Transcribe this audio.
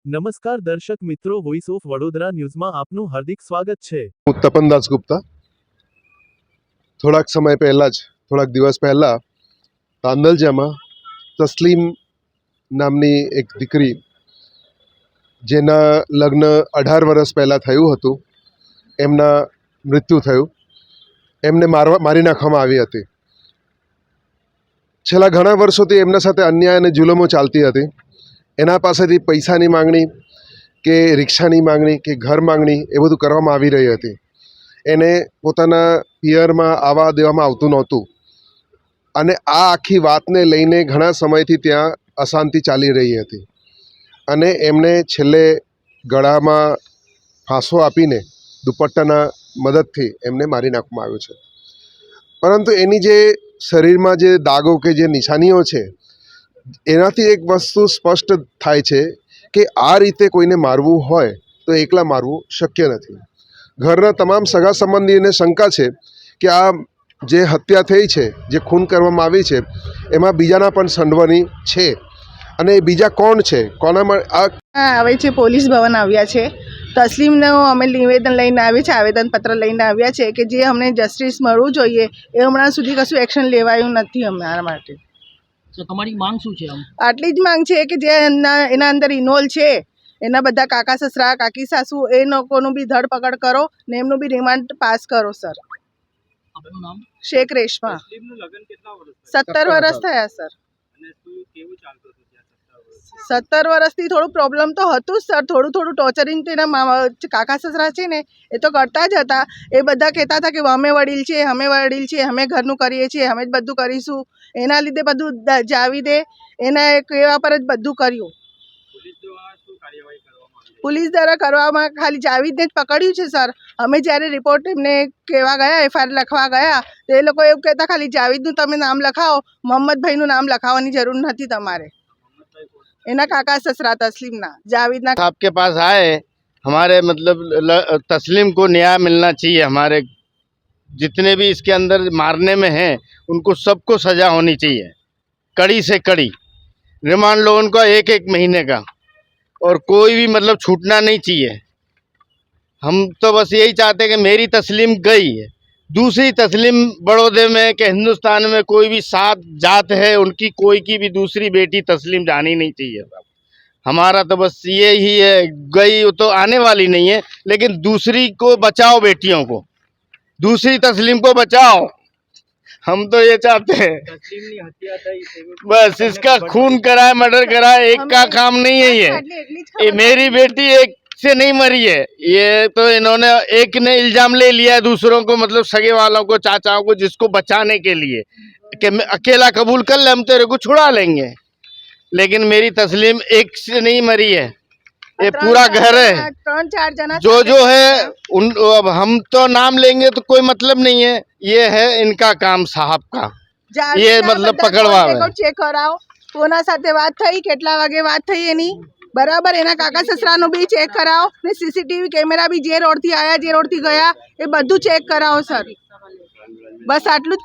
નમસ્કાર દર્શક મિત્રો, વોઇસ ઓફ વડોદરા ન્યૂઝમાં આપનું હાર્દિક સ્વાગત છે। હું તપન દાસગુપ્તા થોડાક દિવસ પહેલા તાંદલજામાં તસ્લીમ નામની એક દીકરી જેના લગ્ન 18 વર્ષ પહેલાં થયું હતું, એમના મૃત્યુ થયું। એમને મારી નાખવામાં આવી હતી। છેલ્લા ઘણા વર્ષોથી એમના સાથે અન્યાય અને જુલમો ચાલતી હતી। એના પાસેથી પૈસાની માંગણી કે રિક્ષાની માંગણી કે ઘર માંગણી એ બધું કરવામાં આવી રહી હતી। એને પોતાના પિયરમાં આવવા દેવામાં આવતું નહોતું અને આ આખી વાતને લઈને ઘણા સમયથી ત્યાં અશાંતિ ચાલી રહી હતી અને એમને છેલ્લે ગળામાં ફાંસો આપીને દુપટ્ટાના મદદથી એમને મારી નાખવામાં આવ્યો છે। પરંતુ એની જે શરીરમાં જે દાગો કે જે નિશાનીઓ છે, એનાથી એક વસ્તુ સ્પષ્ટ થાય છે કે આ રીતે કોઈને મારવું હોય તો એકલા મારવું શક્ય નથી। ઘરના તમામ સગા સંબંધીઓને શંકા છે કે આ જે હત્યા થઈ છે, જે ખૂન કરવામાં આવી છે, એમાં બીજાના પણ સંડોવણી છે અને એ બીજા કોણ છે, કોના આવે છે। પોલીસ ભવન આવ્યા છે। તસ્લીમનો અમે નિવેદન લઈને આવ્યા છે, આવેદનપત્ર લઈને આવ્યા છે કે જે અમને જસ્ટિસ મળવું જોઈએ એ હમણાં સુધી કશું એક્શન લેવાયું નથી અમારા માટે। તો તમારી માંગ શું છે? આટલી જ માંગ છે કે જે એના અંદર ઇન્વોલ્વ છે, એના બધા કાકા સસરા કાકી સાસુ એ લોકોનું બી ધરપકડ કરો ને એમનું બી રિમાન્ડ પાસ કરો સર। આપનું નામ? શેખ રેશમા। 17 વર્ષ થયા સર। 17 વર્ષથી થોડું પ્રોબ્લેમ તો હતું જ સર, થોડું ટોર્ચરિંગ તો એના કાકા સસરા છે ને એ તો કરતા જ હતા। એ બધા કહેતા હતા કે અમે વડીલ છે, અમે ઘરનું કરીએ છીએ, અમે જ બધું કરીશું। એના લીધે બધું જાવીદે એના કહેવા પર જ બધું કર્યું। પોલીસ દ્વારા કરવામાં ખાલી જાવીદને જ પકડ્યું છે સર। અમે જ્યારે રિપોર્ટ એમને કહેવા ગયા, FIR લખવા ગયા તો એ લોકો એવું કહેતા ખાલી જાવીદનું તમે નામ લખાવો, મોહમ્મદભાઈનું નામ લખાવવાની જરૂર નથી તમારે। एना काका ससरा तस्लीम ना जावेद ना आपके पास आए, हमारे मतलब तस्लीम को न्याय मिलना चाहिए। हमारे जितने भी इसके अंदर मारने में हैं उनको सबको सजा होनी चाहिए, कड़ी से कड़ी। रिमांड लो उनका 1-1 महीने का, और कोई भी मतलब छूटना नहीं चाहिए। हम तो बस यही चाहते हैं कि मेरी तस्लीम गई है, दूसरी तस्लीम बड़ौदे में कि हिंदुस्तान में कोई भी 7 जात है, उनकी कोई की भी दूसरी बेटी तस्लीम जानी नहीं चाहिए। हमारा तो बस ये ही है, गई तो आने वाली नहीं है, लेकिन दूसरी को बचाओ, बेटियों को, दूसरी तस्लीम को बचाओ। हम तो ये चाहते हैं, बस इसका खून कराए, मर्डर कराए, एक का काम नहीं है ये मेरी बेटी एक से नहीं मरी है। ये तो इन्होंने एक ने इल्जाम ले लिया है दूसरों को, मतलब सगे वालों को, चाचाओं को, जिसको बचाने के लिए कि मैं अकेला कबूल कर ले, हम तेरे को छुड़ा लेंगे। लेकिन मेरी तस्लीम एक से नहीं मरी है, ये पूरा घर है। 3-4 जना जो है उन, अब हम तो नाम लेंगे तो कोई मतलब नहीं है, ये है इनका काम साहब का, ये मतलब पकड़वा चेक कराओ। कोना साथे बात थई, કેટલા વાગે વાત થઈ એની બરાબર, એના કાકા સસરાનું બી ચેક કરાવો ને CCTV કેમેરા બી જે રોડથી આયા, જે રોડથી ગયા એ બધું ચેક કરાવો સર। બસ આટલું જ